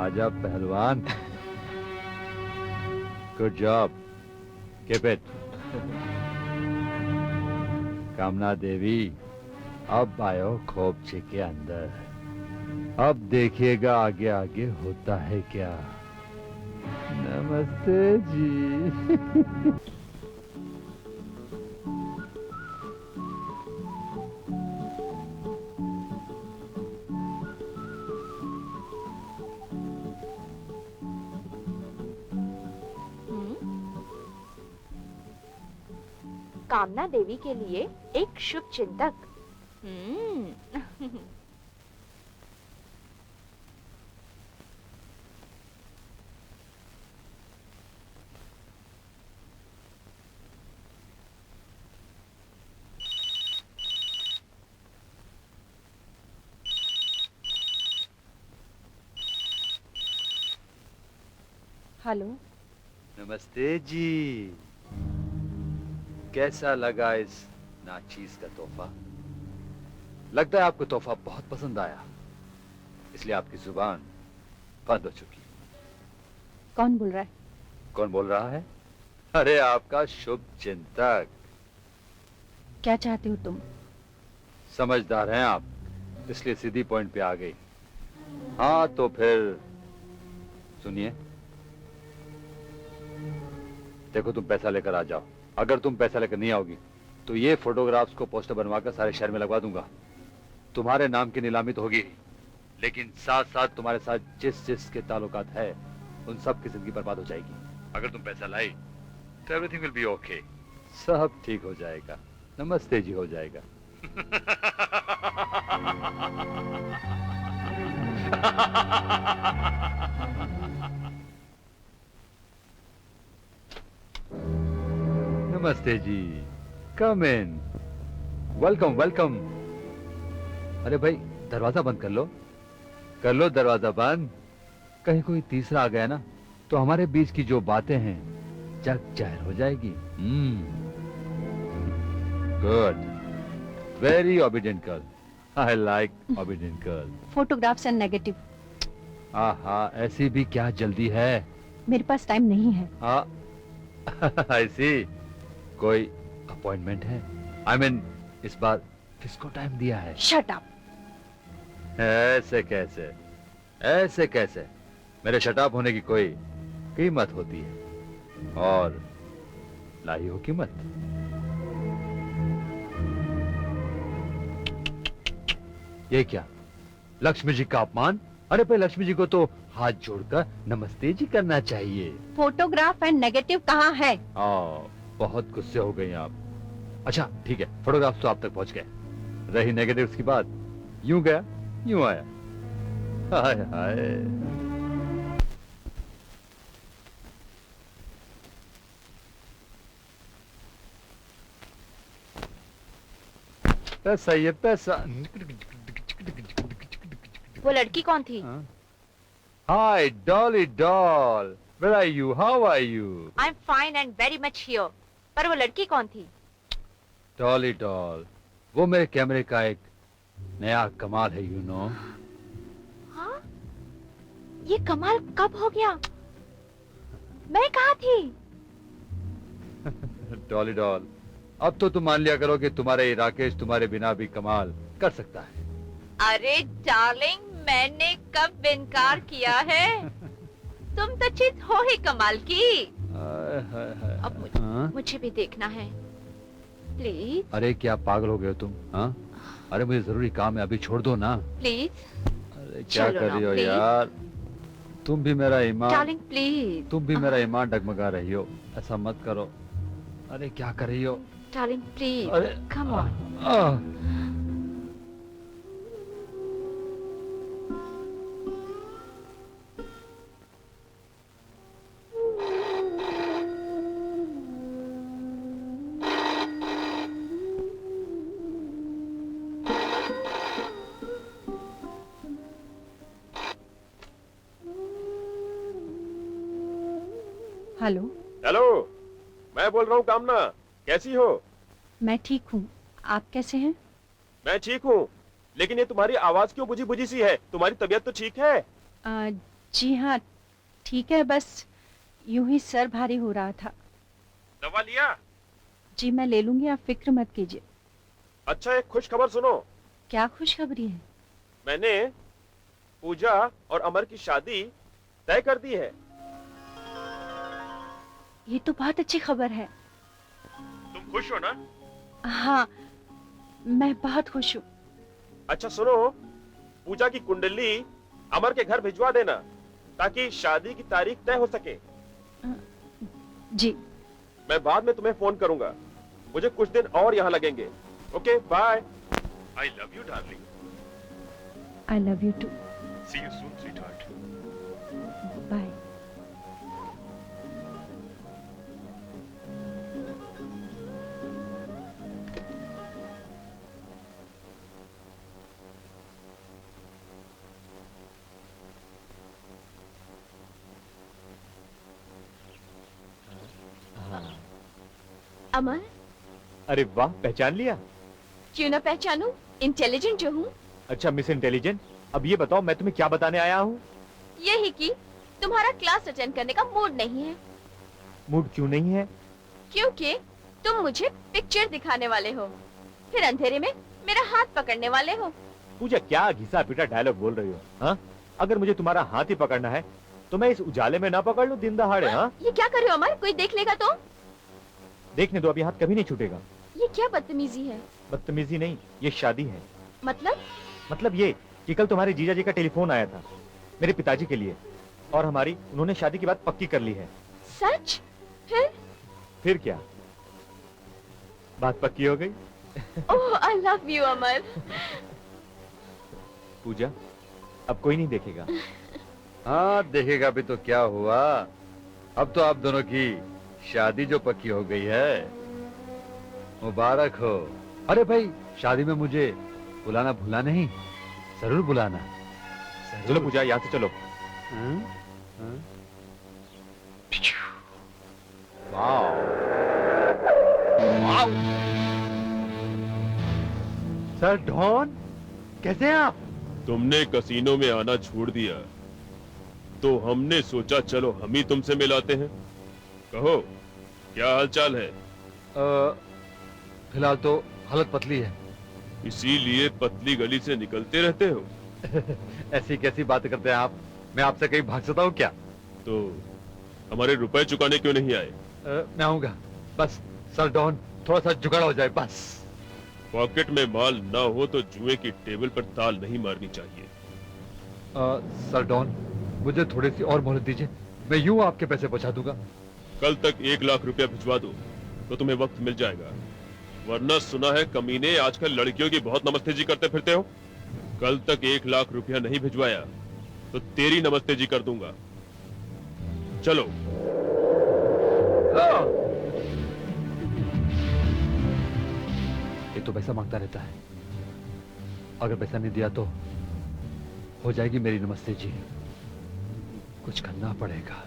आजा पहलवान। Good job, keep it. कामना देवी, अब आयो खोपचे के अंदर। अब देखिएगा आगे आगे होता है क्या। नमस्ते जी। कामना देवी के लिए एक शुभ चिंतक। हेलो। नमस्ते जी। कैसा लगा इस नाचीज का तोहफा? लगता है आपको तोहफा बहुत पसंद आया, इसलिए आपकी जुबान बंद हो चुकी। कौन बोल रहा है? कौन बोल रहा है? अरे आपका शुभ चिंतक। क्या चाहते हो तुम? समझदार हैं आप, इसलिए सीधी पॉइंट पे आ गई। हाँ तो फिर सुनिए। देखो तुम पैसा लेकर आ जाओ। अगर तुम पैसा लेकर नहीं आओगी तो ये फोटोग्राफ्स को पोस्टर बनवाकर सारे शहर में लगवा दूंगा। तुम्हारे नाम की नीलामी तो होगी, लेकिन साथ साथ तुम्हारे साथ जिस जिस के ताल्लुकात है उन सब की जिंदगी बर्बाद हो जाएगी। अगर तुम पैसा लाई तो एवरीथिंग विल बी ओके, सब ठीक हो जाएगा। नमस्ते जी हो जाएगा। नमस्ते जी, कम इन। Welcome welcome. अरे भाई दरवाजा बंद कर लो दरवाजा बंद। कहीं कोई तीसरा आ गया ना तो हमारे बीच की जो बातें हैं जग जाहिर हो जाएगी। Good, very obedient girl. I like obedient girl. Photographs and negative. आहा, ऐसी भी क्या जल्दी है? मेरे पास टाइम नहीं है। आई सी। कोई अपॉइंटमेंट है? आई मीन इस बार किसको टाइम दिया है? Shut up. ऐसे कैसे, ऐसे कैसे? मेरे शटअप होने की कोई कीमत होती है, और लाई हो कीमत। ये क्या, लक्ष्मी जी का अपमान? अरे भाई लक्ष्मी जी को तो हाथ जोड़कर नमस्ते जी करना चाहिए। फोटोग्राफ एंड नेगेटिव कहाँ है? बहुत गुस्से हो गई आप। अच्छा ठीक है, फोटोग्राफ्स तो आप तक पहुंच गए। रही नेगेटिव्स की बात, यूं गया यूं आया। हाय हाय। पैसा, ये पैसा। वो लड़की कौन थी? Hi Dolly doll, where are you, how are you? I am fine and very much here. पर वो लड़की कौन थी? डॉली डॉल, वो मेरे कैमरे का एक नया कमाल है, यू नो। हाँ? ये कमाल कब हो गया? मैं कहाँ थी? डॉली डॉल, अब तो तुम मान लिया करो कि तुम्हारे ये राकेश तुम्हारे बिना भी कमाल कर सकता है। अरे डार्लिंग, मैंने कब इनकार किया है? तुम तो चीज हो ही कमाल की। अब मुझे भी देखना है प्लीज। अरे क्या पागल हो गए हो तुम? हाँ, अरे मुझे जरूरी काम है, अभी छोड़ दो ना प्लीज। अरे क्या कर रही हो यार? तुम भी मेरा ईमान, डार्लिंग प्लीज। तुम भी मेरा ईमान डगमगा रही हो, ऐसा मत करो। अरे क्या कर रही हो? डार्लिंग प्लीज, अरे कम ऑन। हेलो। हेलो, मैं बोल रहा हूँ कामना, कैसी हो? मैं ठीक हूँ, आप कैसे हैं? मैं ठीक हूँ, लेकिन ये तुम्हारी आवाज क्यों बुझी बुझी सी है? तुम्हारी तबीयत तो ठीक है? जी हाँ, ठीक है, बस यूं ही सर भारी हो रहा था। दवा लिया? जी मैं ले लूंगी, आप फिक्र मत कीजिए। अच्छा, एक खुश खबर सुनो। क्या खुशखबरी है? मैंने पूजा और अमर की शादी तय कर दी है। ये तो बहुत अच्छी खबर है। तुम खुश हो ना? हाँ, मैं बहुत खुश हूँ। अच्छा सुनो, पूजा की कुंडली अमर के घर भिजवा देना ताकि शादी की तारीख तय हो सके। जी। मैं बाद में तुम्हें फोन करूंगा, मुझे कुछ दिन और यहाँ लगेंगे। Okay, bye. I love you darling. I love you too. See you soon sweetheart. Bye. Amar, अरे वाह, पहचान लिया? क्यों ना पहचानूं, इंटेलिजेंट जो हूँ। अच्छा मिस इंटेलिजेंट, अब ये बताओ मैं तुम्हें क्या बताने आया हूँ? यही कि तुम्हारा क्लास अटेंड करने का मूड नहीं है। मूड क्यों नहीं है? क्योंकि तुम मुझे पिक्चर दिखाने वाले हो, फिर अंधेरे में मेरा हाथ पकड़ने वाले हो। पूजा, क्या घिसा पिटा डायलॉग बोल रही हो? हाँ, अगर मुझे तुम्हारा हाथ ही पकड़ना है तो मैं इस उजाले में ना पकड़ लूं दिन दहाड़े? हाँ, ये क्या कर रहे हो अमर, कोई देख लेगा तो? देखने दो, अभी हाथ कभी नहीं छूटेगा। ये क्या बदतमीजी है? बदतमीजी नहीं, ये शादी है। मतलब ये कि कल तुम्हारे जीजा जी का टेलीफोन आया था मेरे पिताजी के लिए, और हमारी उन्होंने शादी की बात पक्की कर ली है। सच? फिर क्या, बात पक्की हो गई। ओह, आई लव यू अमर। पूजा, अब कोई नहीं देखेगा। हाँ, देखेगा भी तो क्या हुआ, अब तो आप दोनों की शादी जो पक्की हो गई है, मुबारक हो। अरे भाई, शादी में मुझे बुलाना भूला नहीं, जरूर बुलाना। चलो पूजा, यहाँ से चलो। सर डॉन, कैसे हैं आप? तुमने कसीनो में आना छोड़ दिया तो हमने सोचा चलो हम ही तुमसे मिलाते हैं। कहो, क्या हालचाल है? फिलहाल तो हालत पतली है। इसीलिए पतली गली से निकलते रहते हो? ऐसी कैसी बात करते हैं आप, मैं आपसे कहीं भाग सकता हूँ क्या? तो हमारे रुपए चुकाने क्यों नहीं आए? मैं आऊंगा, बस सर डॉन थोड़ा सा जुगाड़ हो जाए बस। पॉकेट में माल ना हो तो जुए की टेबल पर ताल नहीं मारनी चाहिए। सर डॉन, मुझे थोड़ी सी और मोहलत दीजिए, मैं यूं आपके पैसे पहुंचा दूंगा। कल तक 1 लाख रुपया भिजवा दो तो तुम्हें वक्त मिल जाएगा, वरना सुना है कमीने आजकल लड़कियों की बहुत नमस्ते जी करते फिरते हो। कल तक 1 लाख रुपया नहीं भिजवाया तो तेरी नमस्ते जी कर दूंगा। चलो। ये तो पैसा मांगता रहता है, अगर पैसा नहीं दिया तो हो जाएगी मेरी नमस्ते जी। कुछ करना पड़ेगा।